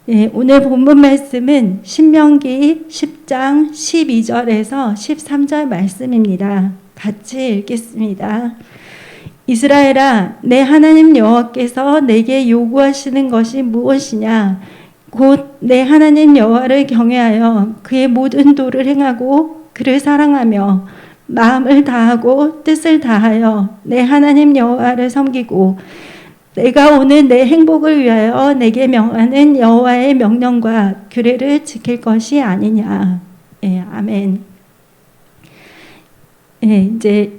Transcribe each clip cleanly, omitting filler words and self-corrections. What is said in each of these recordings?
네, 오늘 본문 말씀은 신명기 10장 12절에서 13절 말씀입니다. 같이 읽겠습니다. 이스라엘아, 내 하나님 여호와께서 내게 요구하시는 것이 무엇이냐? 곧 내 하나님 여호와를 경외하여 그의 모든 도를 행하고 그를 사랑하며 마음을 다하고 뜻을 다하여 내 하나님 여호와를 섬기고 내가 오늘 내 행복을 위하여 내게 명하는 여호와의 명령과 규례를 지킬 것이 아니냐. 예, 아멘. 예, 이제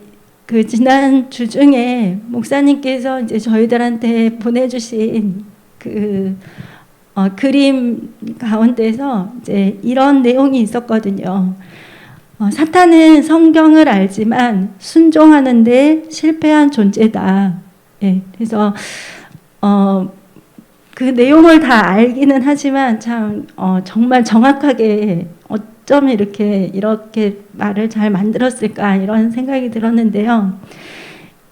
그 지난 주 중에 목사님께서 이제 저희들한테 보내주신 그 그림 가운데서 이제 이런 내용이 있었거든요. 사탄은 성경을 알지만 순종하는데 실패한 존재다. 예, 그래서 그 내용을 다 알기는 하지만 참 정말 정확하게 어쩜 이렇게 말을 잘 만들었을까 이런 생각이 들었는데요.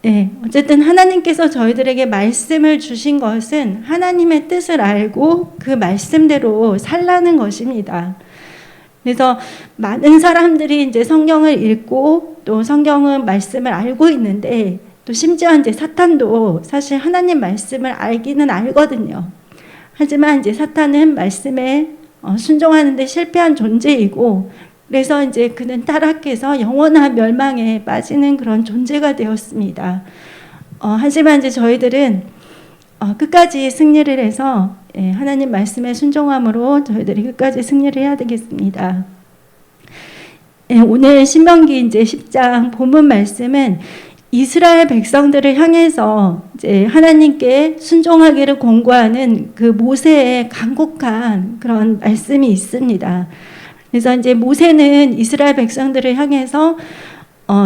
예, 어쨌든 하나님께서 저희들에게 말씀을 주신 것은 하나님의 뜻을 알고 그 말씀대로 살라는 것입니다. 그래서 많은 사람들이 이제 성경을 읽고 또 성경은 말씀을 알고 있는데 또 심지어 이제 사탄도 사실 하나님 말씀을 알기는 알거든요. 하지만 이제 사탄은 말씀에 순종하는데 실패한 존재이고, 그래서 이제 그는 타락해서 영원한 멸망에 빠지는 그런 존재가 되었습니다. 하지만 이제 저희들은 끝까지 승리를 해서 하나님 말씀에 순종함으로 저희들이 끝까지 승리를 해야 되겠습니다. 오늘 신명기 이제 10장 본문 말씀은 이스라엘 백성들을 향해서 이제 하나님께 순종하기를 권고하는 그 모세의 간곡한 그런 말씀이 있습니다. 그래서 이제 모세는 이스라엘 백성들을 향해서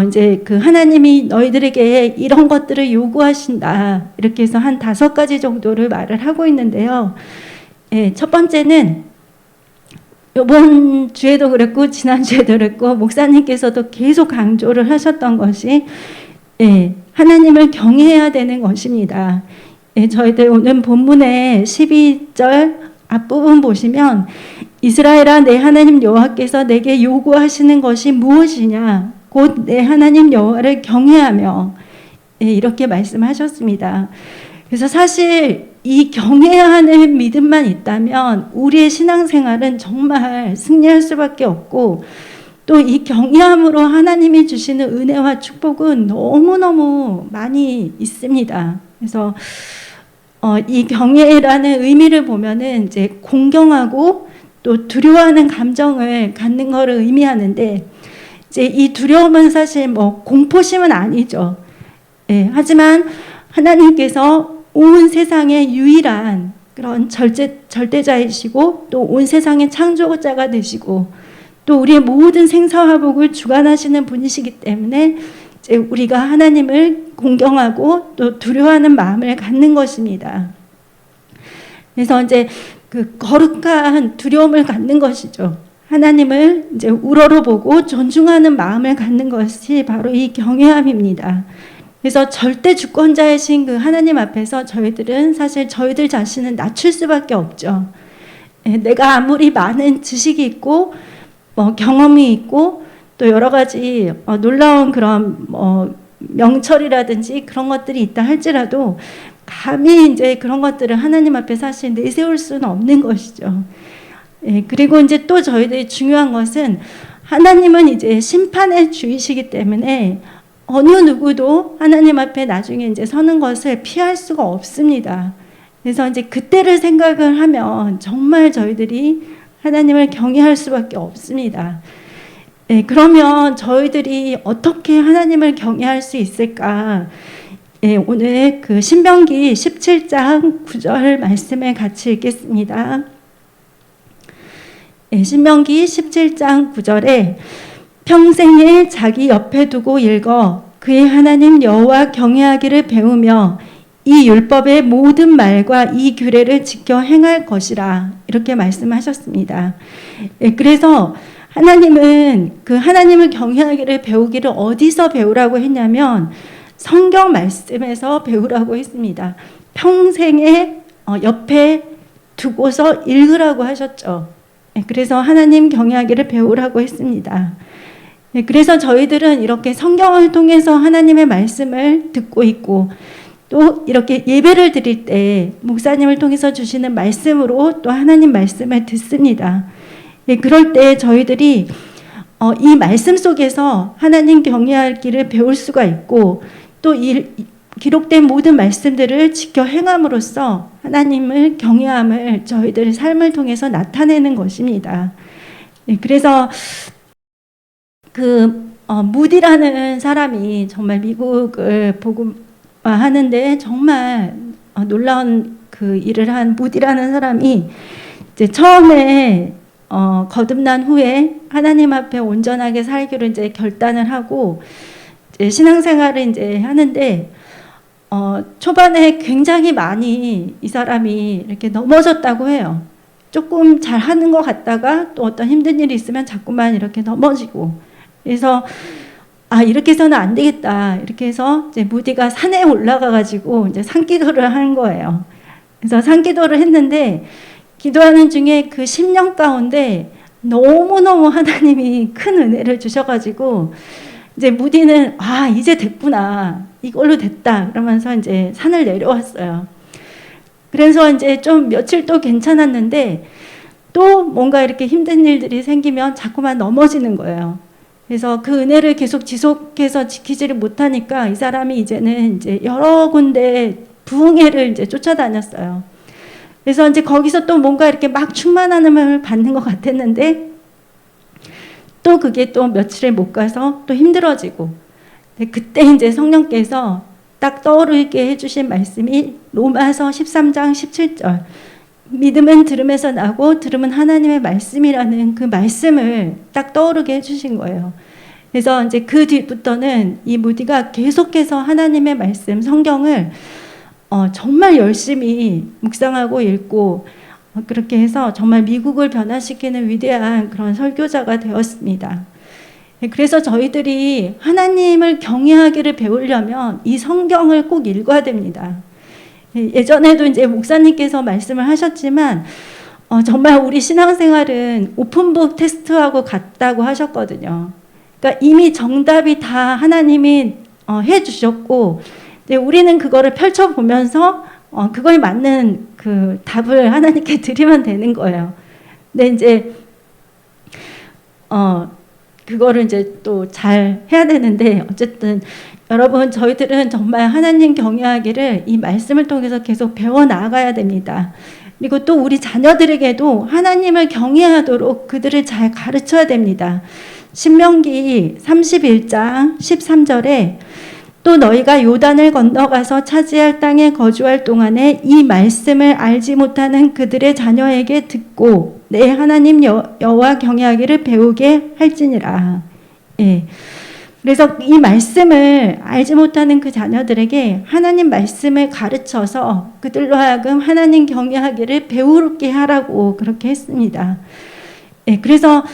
이제 그 하나님이 너희들에게 이런 것들을 요구하신다 이렇게 해서 한 5가지 정도를 말을 하고 있는데요. 예, 첫 번째는 이번 주에도 그랬고 지난 주에도 그랬고 목사님께서도 계속 강조를 하셨던 것이 하나님을 경외해야 되는 것입니다. 저희들 오늘 본문의 12절 앞부분 보시면 이스라엘아, 내 하나님 여호와께서 내게 요구하시는 것이 무엇이냐? 곧 내 하나님 여호와를 경외하며 이렇게 말씀하셨습니다. 그래서 사실 이 경외하는 믿음만 있다면 우리의 신앙생활은 정말 승리할 수밖에 없고, 또 이 경외함으로 하나님이 주시는 은혜와 축복은 너무너무 많이 있습니다. 그래서 이 경외라는 의미를 보면은 이제 공경하고 또 두려워하는 감정을 갖는 것을 의미하는데, 이제 이 두려움은 사실 뭐 공포심은 아니죠. 하지만 하나님께서 온 세상의 유일한 그런 절대자이시고 또 온 세상의 창조자가 되시고 또 우리의 모든 생사화복을 주관하시는 분이시기 때문에 이제 우리가 하나님을 공경하고 또 두려워하는 마음을 갖는 것입니다. 그래서 이제 그 거룩한 두려움을 갖는 것이죠. 하나님을 이제 우러러 보고 존중하는 마음을 갖는 것이 바로 이 경외함입니다. 그래서 절대 주권자이신 그 하나님 앞에서 저희들은 사실 저희들 자신을 낮출 수밖에 없죠. 내가 아무리 많은 지식이 있고 경험이 있고 또 여러 가지 놀라운 그런 명철이라든지 그런 것들이 있다 할지라도 감히 이제 그런 것들을 하나님 앞에 사실 내세울 수는 없는 것이죠. 그리고 이제 또 저희들이 중요한 것은 하나님은 이제 심판의 주이시기 때문에 어느 누구도 하나님 앞에 나중에 이제 서는 것을 피할 수가 없습니다. 그래서 이제 그때를 생각을 하면 정말 저희들이 하나님을 경외할 수밖에 없습니다. 그러면 저희들이 어떻게 하나님을 경외할 수 있을까? 오늘 그 신명기 17장 9절 말씀을 같이 읽겠습니다. 신명기 17장 9절에 평생에 자기 옆에 두고 읽어 그의 하나님 여호와 경외하기를 배우며 이 율법의 모든 말과 이 규례를 지켜 행할 것이라 이렇게 말씀하셨습니다. 그래서 하나님은 그 하나님을 경외하기를 배우기를 어디서 배우라고 했냐면 성경 말씀에서 배우라고 했습니다. 평생에 옆에 두고서 읽으라고 하셨죠. 그래서 하나님 경외하기를 배우라고 했습니다. 그래서 저희들은 이렇게 성경을 통해서 하나님의 말씀을 듣고 있고, 또 이렇게 예배를 드릴 때 목사님을 통해서 주시는 말씀으로 또 하나님 말씀을 듣습니다. 그럴 때 저희들이 이 말씀 속에서 하나님 경외하기를 배울 수가 있고, 또 기록된 모든 말씀들을 지켜 행함으로써 하나님을 경외함을 저희들의 삶을 통해서 나타내는 것입니다. 그래서 무디라는 사람이 정말 미국을 복음화하는데 정말 놀라운 그 일을 한 무디라는 사람이 이제 처음에 거듭난 후에 하나님 앞에 온전하게 살기로 이제 결단을 하고 이제 신앙생활을 이제 하는데 초반에 굉장히 많이 이 사람이 이렇게 넘어졌다고 해요. 조금 잘 하는 것 같다가 또 어떤 힘든 일이 있으면 자꾸만 이렇게 넘어지고, 그래서 이렇게 해서는 안 되겠다. 이렇게 해서 이제 무디가 산에 올라가 가지고 이제 산기도를 한 거예요. 그래서 산기도를 했는데 기도하는 중에 그 10년 가운데 너무너무 하나님이 큰 은혜를 주셔가지고 이제 무디는 이제 됐구나. 이걸로 됐다. 그러면서 이제 산을 내려왔어요. 그래서 이제 좀 며칠 또 괜찮았는데 또 뭔가 이렇게 힘든 일들이 생기면 자꾸만 넘어지는 거예요. 그래서 그 은혜를 계속 지속해서 지키지를 못하니까 이 사람이 이제는 이제 여러 군데 부흥회를 이제 쫓아다녔어요. 그래서 이제 거기서 또 뭔가 이렇게 막 충만함을 받는 것 같았는데 또 그게 또 며칠을 못 가서 또 힘들어지고, 그때 이제 성령께서 딱 떠오르게 해주신 말씀이 로마서 13장 17절 믿음은 들음에서 나고 들음은 하나님의 말씀이라는 그 말씀을 딱 떠오르게 해주신 거예요. 그래서 이제 그 뒤부터는 이 무디가 계속해서 하나님의 말씀 성경을 정말 열심히 묵상하고 읽고 그렇게 해서 정말 미국을 변화시키는 위대한 그런 설교자가 되었습니다. 그래서 저희들이 하나님을 경외하기를 배우려면 이 성경을 꼭 읽어야 됩니다. 예전에도 이제 목사님께서 말씀을 하셨지만 정말 우리 신앙생활은 오픈북 테스트하고 같다고 하셨거든요. 그러니까 이미 정답이 다 하나님이 해주셨고 우리는 그거를 펼쳐보면서 그거에 맞는 그 답을 하나님께 드리면 되는 거예요. 근데 이제 그거를 이제 또 잘 해야 되는데, 어쨌든 여러분 저희들은 정말 하나님 경외하기를 이 말씀을 통해서 계속 배워 나가야 됩니다. 그리고 또 우리 자녀들에게도 하나님을 경외하도록 그들을 잘 가르쳐야 됩니다. 신명기 31장 13절에 또 너희가 요단을 건너가서 차지할 땅에 거주할 동안에 이 말씀을 알지 못하는 그들의 자녀에게 듣고 내 하나님 여호와 경외하기를 배우게 할지니라. 그래서 이 말씀을 알지 못하는 그 자녀들에게 하나님 말씀을 가르쳐서 그들로 하여금 하나님 경외하기를 배우게 하라고 그렇게 했습니다. 그래서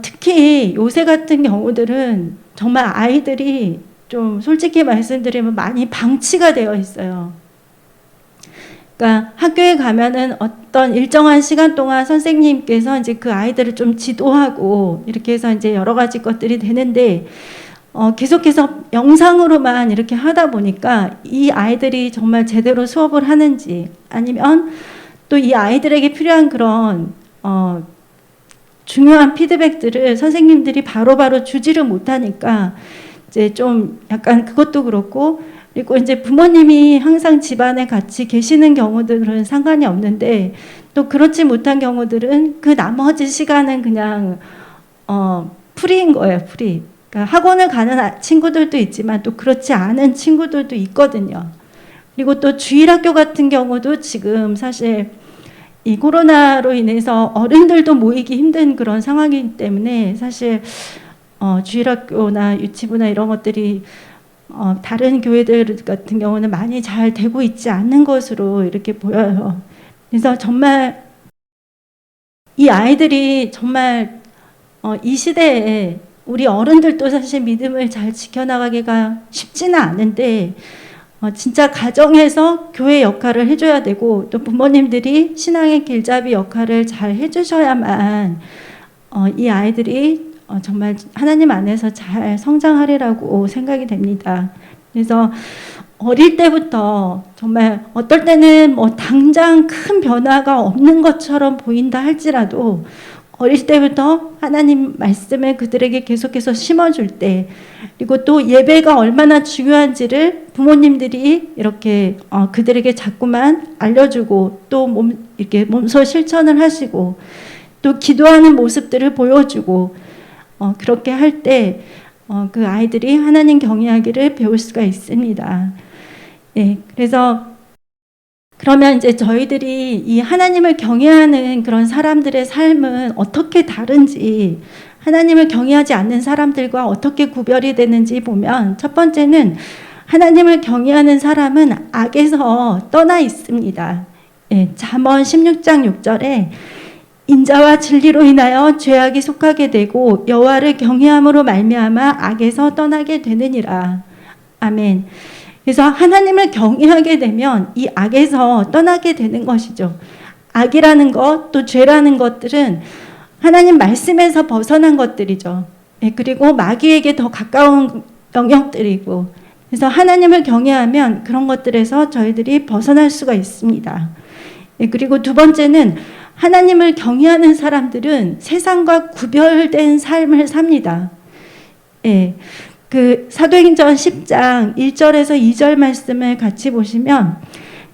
특히 요새 같은 경우들은 정말 아이들이 좀 솔직히 말씀드리면 많이 방치가 되어 있어요. 그러니까 학교에 가면은 어떤 일정한 시간 동안 선생님께서 이제 그 아이들을 좀 지도하고 이렇게 해서 이제 여러 가지 것들이 되는데 계속해서 영상으로만 이렇게 하다 보니까 이 아이들이 정말 제대로 수업을 하는지, 아니면 또 이 아이들에게 필요한 그런 중요한 피드백들을 선생님들이 바로바로 주지를 못하니까 이제 좀 약간 그것도 그렇고, 그리고 이제 부모님이 항상 집안에 같이 계시는 경우들은 상관이 없는데 또 그렇지 못한 경우들은 그 나머지 시간은 그냥 프리인 거예요, 프리. 그러니까 학원을 가는 친구들도 있지만 또 그렇지 않은 친구들도 있거든요. 그리고 또 주일학교 같은 경우도 지금 사실 이 코로나로 인해서 어른들도 모이기 힘든 그런 상황이기 때문에 사실 주일학교나 유치부나 이런 것들이 다른 교회들 같은 경우는 많이 잘 되고 있지 않는 것으로 이렇게 보여요. 그래서 정말 이 아이들이 정말 이 시대에 우리 어른들도 사실 믿음을 잘 지켜나가기가 쉽지는 않은데 진짜 가정에서 교회 역할을 해줘야 되고 또 부모님들이 신앙의 길잡이 역할을 잘 해주셔야만 이 아이들이 정말 하나님 안에서 잘 성장하리라고 생각이 됩니다. 그래서 어릴 때부터 정말 어떨 때는 뭐 당장 큰 변화가 없는 것처럼 보인다 할지라도 어릴 때부터 하나님 말씀을 그들에게 계속해서 심어줄 때, 그리고 또 예배가 얼마나 중요한지를 부모님들이 이렇게 그들에게 자꾸만 알려주고 또 이렇게 몸소 실천을 하시고 또 기도하는 모습들을 보여주고 그렇게 할 때 그 아이들이 하나님 경외하기를 배울 수가 있습니다. 예, 그래서 그러면 이제 저희들이 이 하나님을 경외하는 그런 사람들의 삶은 어떻게 다른지, 하나님을 경외하지 않는 사람들과 어떻게 구별이 되는지 보면, 첫 번째는 하나님을 경외하는 사람은 악에서 떠나 있습니다. 예, 잠언 16장 6절에 인자와 진리로 인하여 죄악이 속하게 되고 여호와를 경외함으로 말미암아 악에서 떠나게 되느니라. 아멘. 그래서 하나님을 경외하게 되면 이 악에서 떠나게 되는 것이죠. 악이라는 것, 또 죄라는 것들은 하나님 말씀에서 벗어난 것들이죠. 예, 그리고 마귀에게 더 가까운 영역들이고, 그래서 하나님을 경외하면 그런 것들에서 저희들이 벗어날 수가 있습니다. 예, 그리고 두 번째는 하나님을 경외하는 사람들은 세상과 구별된 삶을 삽니다. 예. 그 사도행전 10장 1절에서 2절 말씀을 같이 보시면,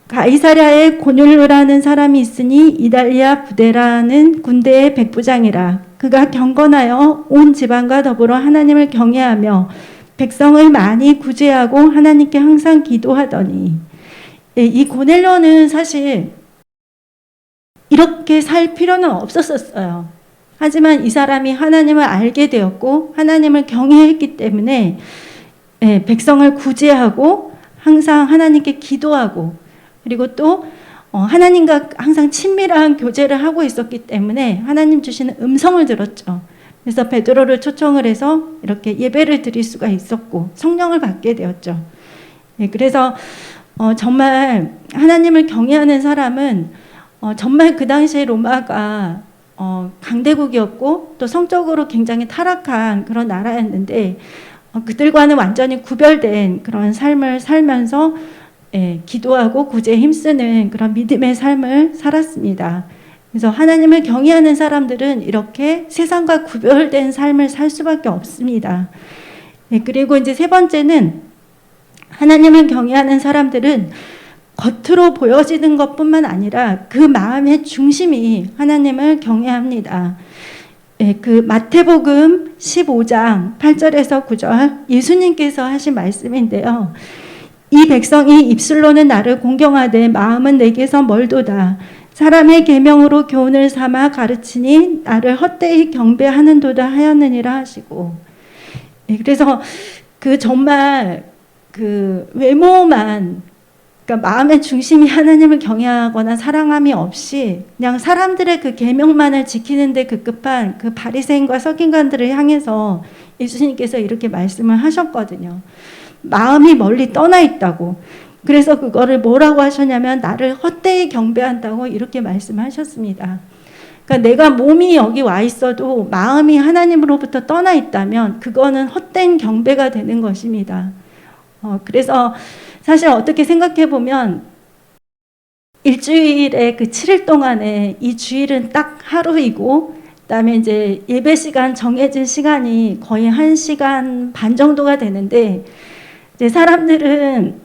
가이사랴에 고넬료라는 사람이 있으니 이달리아 부대라는 군대의 백부장이라. 그가 경건하여 온 지방과 더불어 하나님을 경외하며 백성을 많이 구제하고 하나님께 항상 기도하더니. 이 고넬료는 사실 이렇게 살 필요는 없었어요. 하지만 이 사람이 하나님을 알게 되었고 하나님을 경외했기 때문에 백성을 구제하고 항상 하나님께 기도하고, 그리고 또 하나님과 항상 친밀한 교제를 하고 있었기 때문에 하나님 주시는 음성을 들었죠. 그래서 베드로를 초청을 해서 이렇게 예배를 드릴 수가 있었고 성령을 받게 되었죠. 그래서 정말 하나님을 경외하는 사람은 정말 그 당시에 로마가 강대국이었고 또 성적으로 굉장히 타락한 그런 나라였는데 그들과는 완전히 구별된 그런 삶을 살면서 기도하고 구제에 힘쓰는 그런 믿음의 삶을 살았습니다. 그래서 하나님을 경외하는 사람들은 이렇게 세상과 구별된 삶을 살 수밖에 없습니다. 그리고 이제 세 번째는 하나님을 경외하는 사람들은 겉으로 보여지는 것뿐만 아니라 그 마음의 중심이 하나님을 경외합니다. 그 마태복음 15장 8절에서 9절 예수님께서 하신 말씀인데요. 이 백성이 입술로는 나를 공경하되 마음은 내게서 멀도다. 사람의 계명으로 교훈을 삼아 가르치니 나를 헛되이 경배하는도다 하였느니라 하시고. 그래서 그 정말 그 외모만, 그러니까 마음의 중심이 하나님을 경외하거나 사랑함이 없이 그냥 사람들의 그 계명만을 지키는 데 급급한 그 바리새인과 서기관들을 향해서 예수님께서 이렇게 말씀을 하셨거든요. 마음이 멀리 떠나 있다고. 그래서 그거를 뭐라고 하셨냐면 나를 헛되이 경배한다고 이렇게 말씀하셨습니다. 그러니까 내가 몸이 여기 와 있어도 마음이 하나님으로부터 떠나 있다면 그거는 헛된 경배가 되는 것입니다. 그래서 사실 어떻게 생각해 보면 일주일에 그 7일 동안에 이 주일은 딱 하루이고, 그다음에 이제 예배 시간 정해진 시간이 거의 1시간 반 정도가 되는데, 이제 사람들은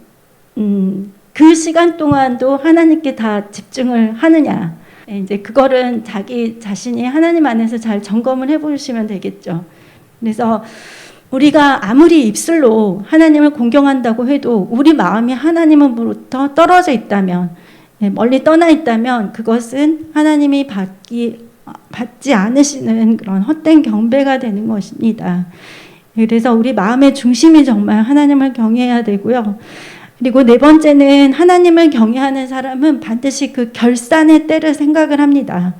그 시간 동안도 하나님께 다 집중을 하느냐, 이제 그거는 자기 자신이 하나님 안에서 잘 점검을 해보시면 되겠죠. 그래서 우리가 아무리 입술로 하나님을 공경한다고 해도 우리 마음이 하나님으로부터 떨어져 있다면, 멀리 떠나 있다면 그것은 하나님이 받지 않으시는 그런 헛된 경배가 되는 것입니다. 그래서 우리 마음의 중심이 정말 하나님을 경외해야 되고요. 그리고 네 번째는 하나님을 경외하는 사람은 반드시 그 결산의 때를 생각을 합니다.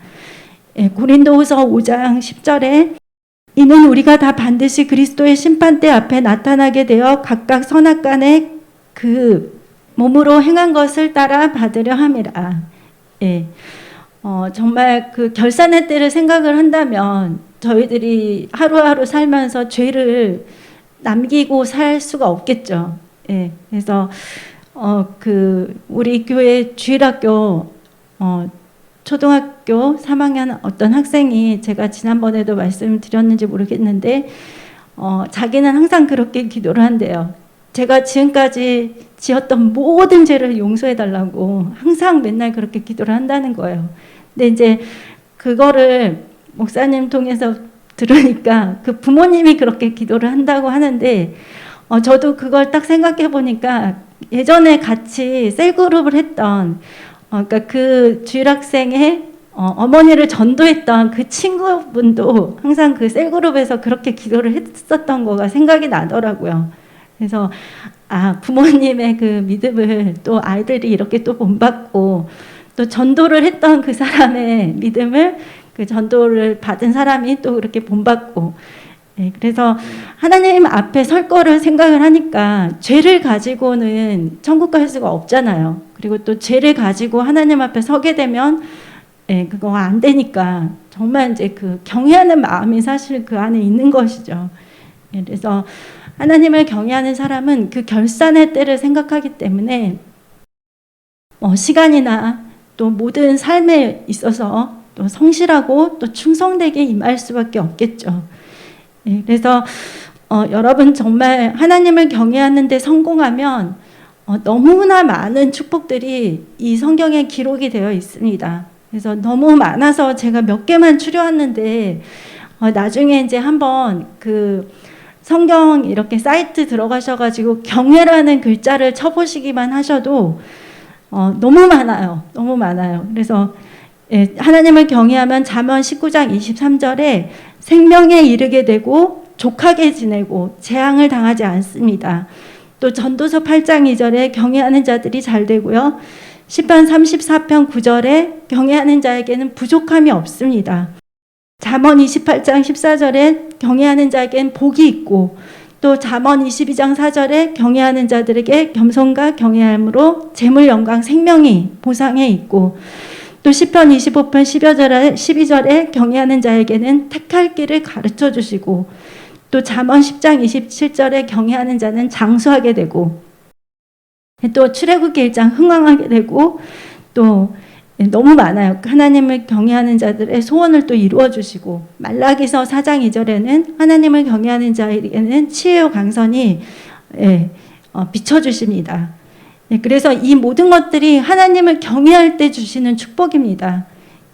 고린도후서 5장 10절에 이는 우리가 다 반드시 그리스도의 심판대 앞에 나타나게 되어 각각 선악간에 그 몸으로 행한 것을 따라 받으려 함이라. 예. 정말 그 결산의 때를 생각을 한다면 저희들이 하루하루 살면서 죄를 남기고 살 수가 없겠죠. 예. 그래서 우리 교회 주일학교 초등학교 3학년 어떤 학생이, 제가 지난번에도 말씀드렸는지 모르겠는데 자기는 항상 그렇게 기도를 한대요. 제가 지금까지 지었던 모든 죄를 용서해 달라고 항상 맨날 그렇게 기도를 한다는 거예요. 근데 이제 그거를 목사님 통해서 들으니까 그 부모님이 그렇게 기도를 한다고 하는데 저도 그걸 딱 생각해 보니까 예전에 같이 셀그룹을 했던 그러니까 그 주일학생의 어머니를 전도했던 그 친구분도 항상 그 셀그룹에서 그렇게 기도를 했었던 거가 생각이 나더라고요. 그래서 부모님의 그 믿음을 또 아이들이 이렇게 또 본받고, 또 전도를 했던 그 사람의 믿음을 그 전도를 받은 사람이 또 그렇게 본받고, 그래서 하나님 앞에 설 거를 생각을 하니까 죄를 가지고는 천국 갈 수가 없잖아요. 그리고 또 죄를 가지고 하나님 앞에 서게 되면 그거 안 되니까 정말 이제 그 경외하는 마음이 사실 그 안에 있는 것이죠. 그래서 하나님을 경외하는 사람은 그 결산의 때를 생각하기 때문에 시간이나 또 모든 삶에 있어서 또 성실하고 또 충성되게 임할 수밖에 없겠죠. 그래서 여러분 정말 하나님을 경외하는 데 성공하면 너무나 많은 축복들이 이 성경에 기록이 되어 있습니다. 그래서 너무 많아서 제가 몇 개만 추려왔는데 나중에 이제 한번 그 성경 이렇게 사이트 들어가셔가지고 경외라는 글자를 쳐보시기만 하셔도 너무 많아요. 너무 많아요. 그래서 하나님을 경외하면 잠언 19장 23절에 생명에 이르게 되고 족하게 지내고 재앙을 당하지 않습니다. 또 전도서 8장 2절에 경외하는 자들이 잘 되고요. 시편 34편 9절에 경외하는 자에게는 부족함이 없습니다. 잠언 28장 14절에 경외하는 자에게는 복이 있고, 또 잠언 22장 4절에 경외하는 자들에게 겸손과 경외함으로 재물 영광 생명이 보상에 있고, 또 시편 25편 12절에 경외하는 자에게는 택할 길을 가르쳐 주시고, 또 잠언 10장 27절에 경외하는 자는 장수하게 되고, 또 출애굽기 1장 흥왕하게 되고, 또 너무 많아요. 하나님을 경외하는 자들의 소원을 또 이루어 주시고, 말라기서 4장 2절에는 하나님을 경외하는 자에게는 치유와 강선이 비춰 주십니다. 그래서 이 모든 것들이 하나님을 경외할 때 주시는 축복입니다.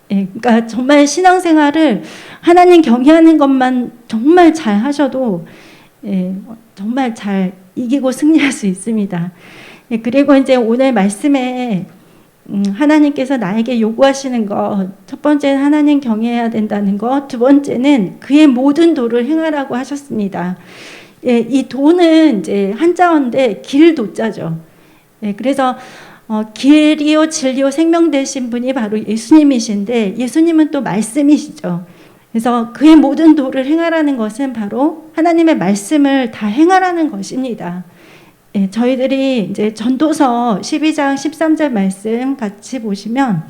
그러니까 정말 신앙생활을 하나님 경외하는 것만 정말 잘 하셔도 정말 잘 이기고 승리할 수 있습니다. 그리고 이제 오늘 말씀에 하나님께서 나에게 요구하시는 것, 첫 번째는 하나님 경외해야 된다는 것, 두 번째는 그의 모든 도를 행하라고 하셨습니다. 이 도는 이제 한자어인데 길도자죠. 그래서 길이요 진리요 생명 되신 분이 바로 예수님이신데, 예수님은 또 말씀이시죠. 그래서 그의 모든 도를 행하라는 것은 바로 하나님의 말씀을 다 행하라는 것입니다. 저희들이 이제 전도서 12장 13절 말씀 같이 보시면,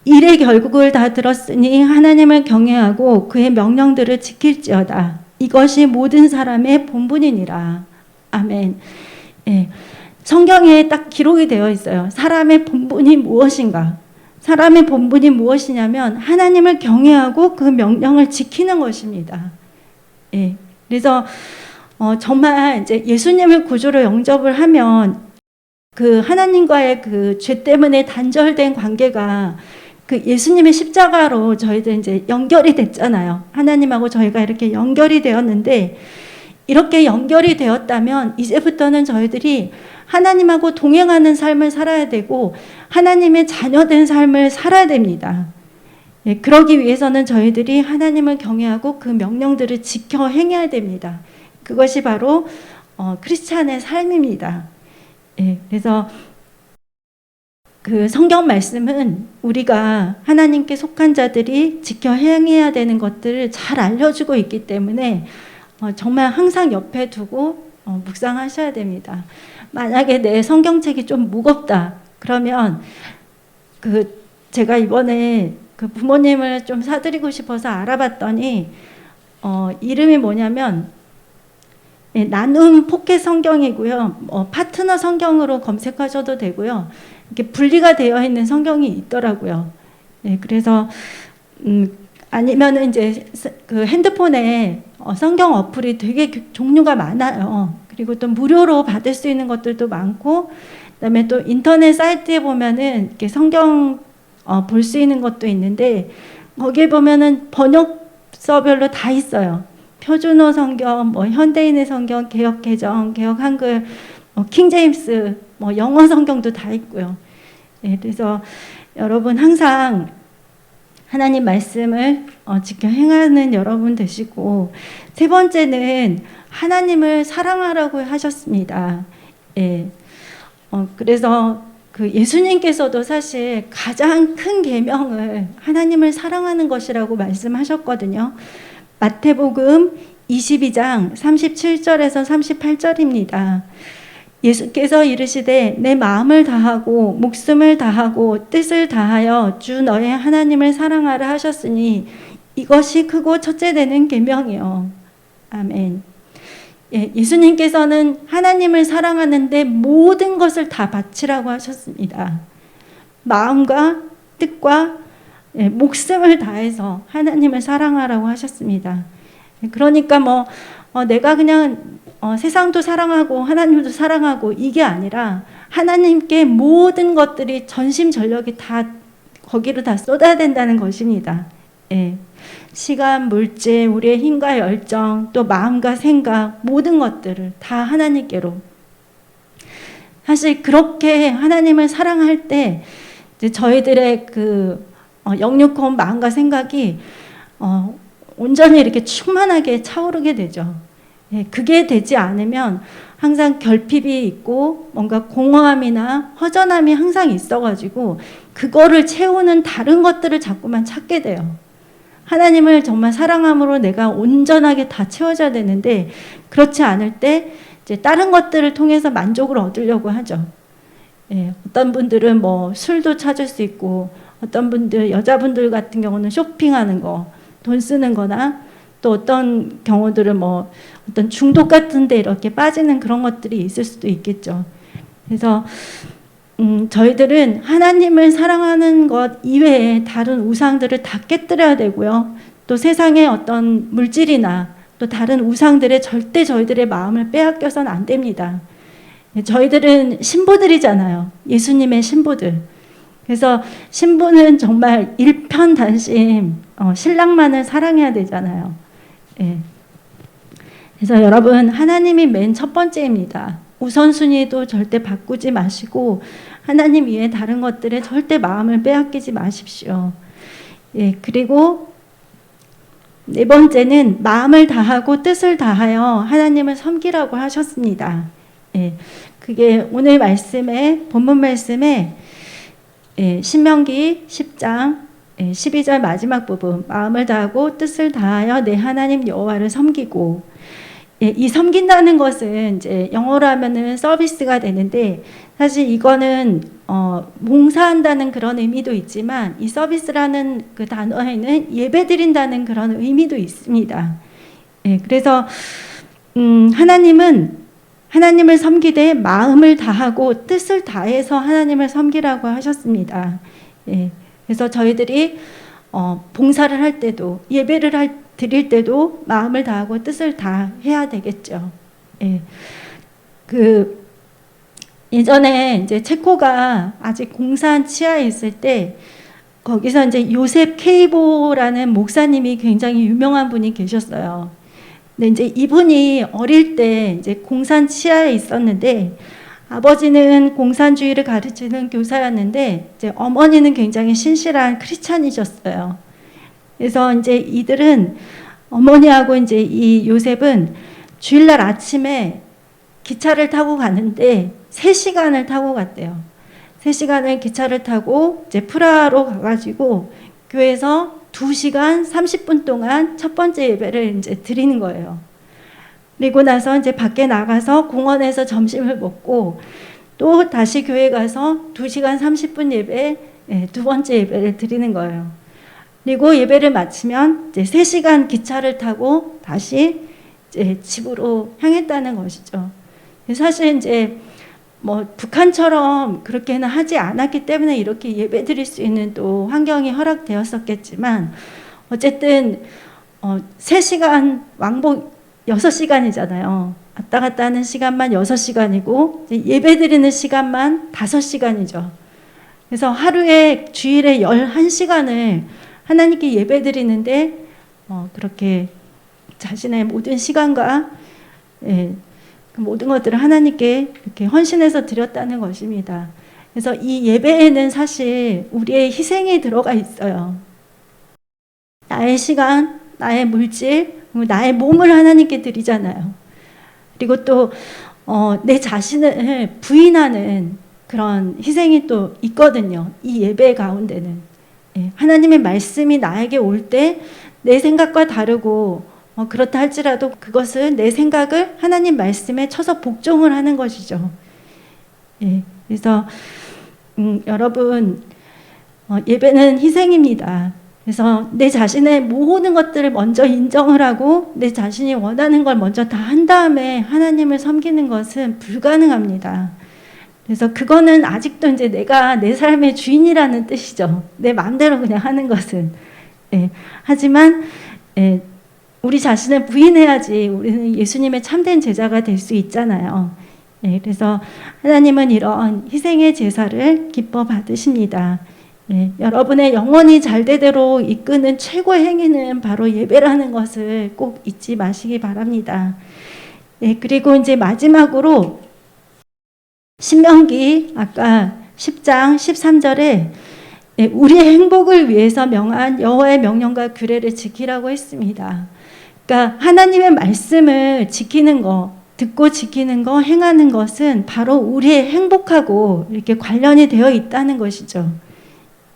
일의 결국을 다 들었으니 하나님을 경외하고 그의 명령들을 지킬지어다. 이것이 모든 사람의 본분이니라. 아멘. 성경에 딱 기록이 되어 있어요. 사람의 본분이 무엇인가? 사람의 본분이 무엇이냐면 하나님을 경외하고 그 명령을 지키는 것입니다. 그래서 정말 이제 예수님을 구주로 영접을 하면 그 하나님과의 그 죄 때문에 단절된 관계가 그 예수님의 십자가로 저희들 이제 연결이 됐잖아요. 하나님하고 저희가 이렇게 연결이 되었는데, 이렇게 연결이 되었다면 이제부터는 저희들이 하나님하고 동행하는 삶을 살아야 되고 하나님의 자녀된 삶을 살아야 됩니다. 그러기 위해서는 저희들이 하나님을 경외하고 그 명령들을 지켜 행해야 됩니다. 그것이 바로 크리스찬의 삶입니다. 그래서 그 성경 말씀은 우리가 하나님께 속한 자들이 지켜 행해야 되는 것들을 잘 알려주고 있기 때문에 정말 항상 옆에 두고 묵상하셔야 됩니다. 만약에 내 성경책이 좀 무겁다 그러면 제가 이번에 부모님을 좀 사드리고 싶어서 알아봤더니 이름이 뭐냐면 나눔 포켓 성경이고요. 파트너 성경으로 검색하셔도 되고요. 이렇게 분리가 되어 있는 성경이 있더라고요. 그래서 아니면은 이제 핸드폰에 성경 어플이 되게 종류가 많아요. 그리고 또 무료로 받을 수 있는 것들도 많고, 그다음에 또 인터넷 사이트에 보면은 이렇게 성경 볼 수 있는 것도 있는데 거기에 보면은 번역서별로 다 있어요. 표준어 성경, 현대인의 성경, 개역 개정, 개역 한글, 킹 제임스, 영어 성경도 다 있고요. 그래서 여러분 항상 하나님 말씀을 지켜 행하는 여러분 되시고, 세 번째는 하나님을 사랑하라고 하셨습니다. 그래서 예수님께서도 사실 가장 큰 계명을 하나님을 사랑하는 것이라고 말씀하셨거든요. 마태복음 22장 37절에서 38절입니다. 예수께서 이르시되 내 마음을 다하고 목숨을 다하고 뜻을 다하여 주 너의 하나님을 사랑하라 하셨으니 이것이 크고 첫째 되는 계명이요. 아멘. 예수님께서는 하나님을 사랑하는데 모든 것을 다 바치라고 하셨습니다. 마음과 뜻과 목숨을 다해서 하나님을 사랑하라고 하셨습니다. 그러니까 내가 그냥 세상도 사랑하고 하나님도 사랑하고 이게 아니라 하나님께 모든 것들이 전심전력이 다 거기로 다 쏟아야 된다는 것입니다. 시간, 물질, 우리의 힘과 열정, 또 마음과 생각, 모든 것들을 다 하나님께로. 사실 그렇게 하나님을 사랑할 때 이제 저희들의 영육혼 마음과 생각이 온전히 이렇게 충만하게 차오르게 되죠. 그게 되지 않으면 항상 결핍이 있고 뭔가 공허함이나 허전함이 항상 있어가지고 그거를 채우는 다른 것들을 자꾸만 찾게 돼요. 하나님을 정말 사랑함으로 내가 온전하게 다 채워져야 되는데 그렇지 않을 때 이제 다른 것들을 통해서 만족을 얻으려고 하죠. 어떤 분들은 술도 찾을 수 있고, 어떤 분들, 여자분들 같은 경우는 쇼핑하는 거, 돈 쓰는 거나, 또 어떤 경우들은 어떤 중독 같은 데 이렇게 빠지는 그런 것들이 있을 수도 있겠죠. 그래서 저희들은 하나님을 사랑하는 것 이외에 다른 우상들을 다 깨뜨려야 되고요. 또 세상의 어떤 물질이나 또 다른 우상들에 절대 저희들의 마음을 빼앗겨서는 안 됩니다. 저희들은 신부들이잖아요. 예수님의 신부들. 그래서 신부는 정말 일편단심 신랑만을 사랑해야 되잖아요. 그래서 여러분, 하나님이 맨 첫 번째입니다. 우선순위도 절대 바꾸지 마시고 하나님 위에 다른 것들에 절대 마음을 빼앗기지 마십시오. 그리고 네 번째는 마음을 다하고 뜻을 다하여 하나님을 섬기라고 하셨습니다. 그게 오늘 말씀에, 본문 말씀에 신명기 10장 12절 마지막 부분, 마음을 다하고 뜻을 다하여 내 하나님 여호와를 섬기고, 이 섬긴다는 것은 이제 영어로 하면은 서비스가 되는데, 사실 이거는 봉사한다는 그런 의미도 있지만 이 서비스라는 그 단어에는 예배드린다는 그런 의미도 있습니다. 그래서 하나님을 섬기되 마음을 다하고 뜻을 다해서 하나님을 섬기라고 하셨습니다. 그래서 저희들이 봉사를 할 때도, 예배를 드릴 때도 마음을 다하고 뜻을 다 해야 되겠죠. 예전에 이제 체코가 아직 공산 치하에 있을 때 거기서 이제 요셉 케이보라는 목사님이 굉장히 유명한 분이 계셨어요. 근데 이제 이분이 어릴 때 이제 공산 치하에 있었는데, 아버지는 공산주의를 가르치는 교사였는데 이제 어머니는 굉장히 신실한 크리스찬이셨어요. 그래서 이제 이들은, 어머니하고 이제 이 요셉은 주일날 아침에 기차를 타고 가는데 3시간을 타고 갔대요. 3시간을 기차를 타고 이제 프라하로 가가지고 교회에서 2시간 30분 동안 첫 번째 예배를 이제 드리는 거예요. 그리고 나서 이제 밖에 나가서 공원에서 점심을 먹고 또 다시 교회 가서 2시간 30분 예배, 두 번째 예배를 드리는 거예요. 그리고 예배를 마치면 이제 3시간 기차를 타고 다시 이제 집으로 향했다는 것이죠. 사실 이제 뭐 북한처럼 그렇게는 하지 않았기 때문에 이렇게 예배 드릴 수 있는 또 환경이 허락되었었겠지만 어쨌든 3시간 왕복 6시간이잖아요. 왔다 갔다 하는 시간만 6시간이고 예배 드리는 시간만 5시간이죠. 그래서 하루에 주일에 11시간을 하나님께 예배 드리는데 그렇게 자신의 모든 시간과 그 모든 것들을 하나님께 이렇게 헌신해서 드렸다는 것입니다. 그래서 이 예배에는 사실 우리의 희생이 들어가 있어요. 나의 시간, 나의 물질, 나의 몸을 하나님께 드리잖아요. 그리고 또 내 자신을 부인하는 그런 희생이 또 있거든요. 이 예배 가운데는 하나님의 말씀이 나에게 올 때 내 생각과 다르고 그렇다 할지라도 그것은 내 생각을 하나님 말씀에 쳐서 복종을 하는 것이죠. 그래서 여러분 예배는 희생입니다. 그래서 내 자신의 모든 것들을 먼저 인정을 하고 내 자신이 원하는 걸 먼저 다 한 다음에 하나님을 섬기는 것은 불가능합니다. 그래서 그거는 아직도 이제 내가 내 삶의 주인이라는 뜻이죠. 내 마음대로 그냥 하는 것은. 하지만 우리 자신을 부인해야지 우리는 예수님의 참된 제자가 될 수 있잖아요. 그래서 하나님은 이런 희생의 제사를 기뻐 받으십니다. 여러분의 영원히 잘되대로 이끄는 최고의 행위는 바로 예배라는 것을 꼭 잊지 마시기 바랍니다. 그리고 이제 마지막으로 신명기 아까 10장 13절에 우리의 행복을 위해서 명한 여호와의 명령과 규례를 지키라고 했습니다. 그러니까 하나님의 말씀을 지키는 거, 듣고 지키는 거, 행하는 것은 바로 우리의 행복하고 이렇게 관련이 되어 있다는 것이죠.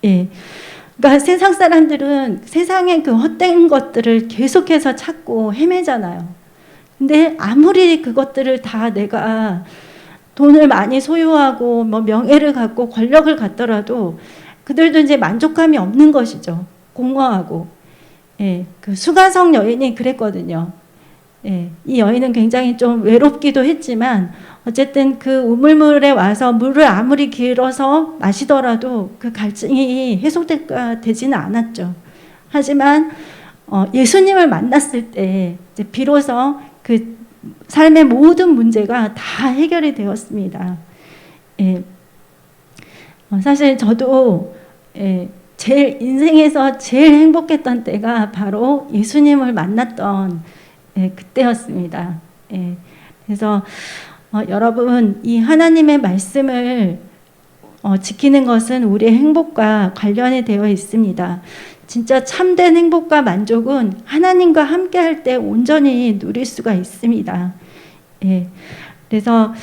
그러니까 세상 사람들은 세상의 그 헛된 것들을 계속해서 찾고 헤매잖아요. 근데 아무리 그것들을 다 내가 돈을 많이 소유하고 뭐 명예를 갖고 권력을 갖더라도 그들도 이제 만족감이 없는 것이죠. 공허하고. 그 수가성 여인이 그랬거든요. 이 여인은 굉장히 좀 외롭기도 했지만 어쨌든 그 우물물에 와서 물을 아무리 길어서 마시더라도 그 갈증이 해소되지는 않았죠. 하지만 예수님을 만났을 때 이제 비로소 그 삶의 모든 문제가 다 해결이 되었습니다. 사실 저도 제일 인생에서 제일 행복했던 때가 바로 예수님을 만났던 그때였습니다. 그래서 여러분 이 하나님의 말씀을 지키는 것은 우리의 행복과 관련이 되어 있습니다. 진짜 참된 행복과 만족은 하나님과 함께 할 때 온전히 누릴 수가 있습니다. 그래서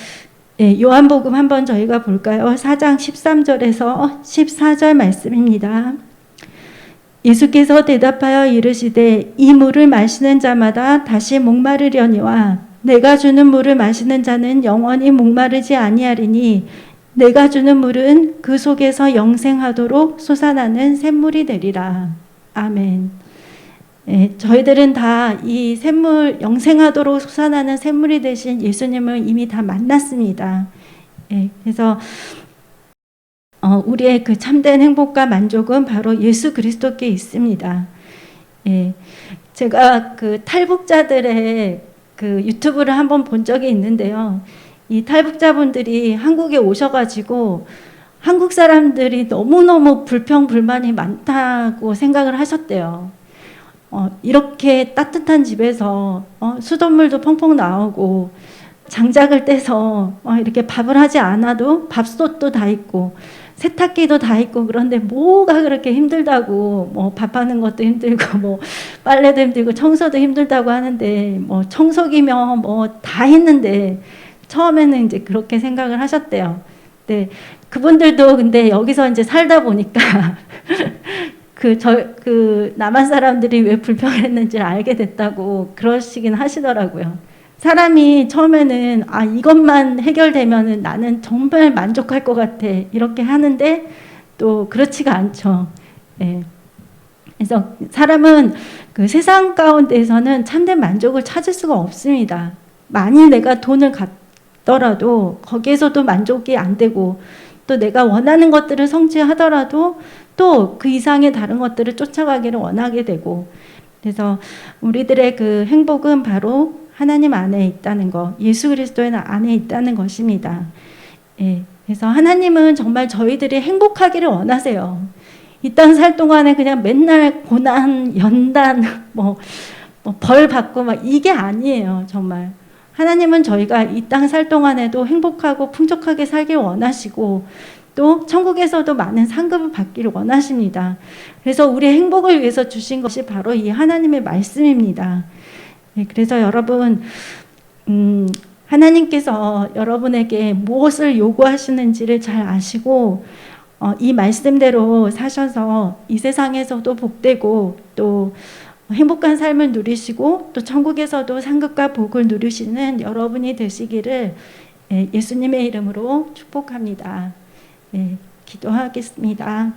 요한복음 한번 저희가 볼까요? 4장 13절에서 14절 말씀입니다. 예수께서 대답하여 이르시되 이 물을 마시는 자마다 다시 목마르려니와 내가 주는 물을 마시는 자는 영원히 목마르지 아니하리니 내가 주는 물은 그 속에서 영생하도록 솟아나는 샘물이 되리라. 아멘. 저희들은 다 이 샘물, 영생하도록 솟아나는 샘물이 되신 예수님을 이미 다 만났습니다. 그래서 우리의 그 참된 행복과 만족은 바로 예수 그리스도께 있습니다. 제가 그 탈북자들의 그 유튜브를 한번 본 적이 있는데요. 이 탈북자분들이 한국에 오셔가지고 한국 사람들이 너무너무 불평불만이 많다고 생각을 하셨대요. 이렇게 따뜻한 집에서 수돗물도 펑펑 나오고 장작을 떼서 이렇게 밥을 하지 않아도 밥솥도 다 있고 세탁기도 다 있고 그런데 뭐가 그렇게 힘들다고 뭐 밥하는 것도 힘들고 뭐 빨래도 힘들고 청소도 힘들다고 하는데 뭐 청소기면 뭐 다 했는데 처음에는 이제 그렇게 생각을 하셨대요. 네, 그분들도 근데 여기서 이제 살다 보니까 그 남한 사람들이 왜 불평을 했는지를 알게 됐다고 그러시긴 하시더라고요. 사람이 처음에는 이것만 해결되면은 나는 정말 만족할 것 같아 이렇게 하는데 또 그렇지가 않죠. 예. 그래서 사람은 그 세상 가운데에서는 참된 만족을 찾을 수가 없습니다. 만일 내가 돈을 갖더라도 거기에서도 만족이 안 되고 또 내가 원하는 것들을 성취하더라도 또 그 이상의 다른 것들을 쫓아가기를 원하게 되고, 그래서 우리들의 그 행복은 바로 하나님 안에 있다는 것, 예수 그리스도의 안에 있다는 것입니다. 예, 그래서 하나님은 정말 저희들이 행복하기를 원하세요. 이 땅 살 동안에 그냥 맨날 고난, 연단, 벌 받고 막 이게 아니에요, 정말. 하나님은 저희가 이 땅 살 동안에도 행복하고 풍족하게 살길 원하시고 또 천국에서도 많은 상급을 받기를 원하십니다. 그래서 우리의 행복을 위해서 주신 것이 바로 이 하나님의 말씀입니다. 네, 그래서 여러분 하나님께서 여러분에게 무엇을 요구하시는지를 잘 아시고 이 말씀대로 사셔서 이 세상에서도 복되고 또 행복한 삶을 누리시고 또 천국에서도 상급과 복을 누리시는 여러분이 되시기를 예수님의 이름으로 축복합니다. 네, 기도하겠습니다.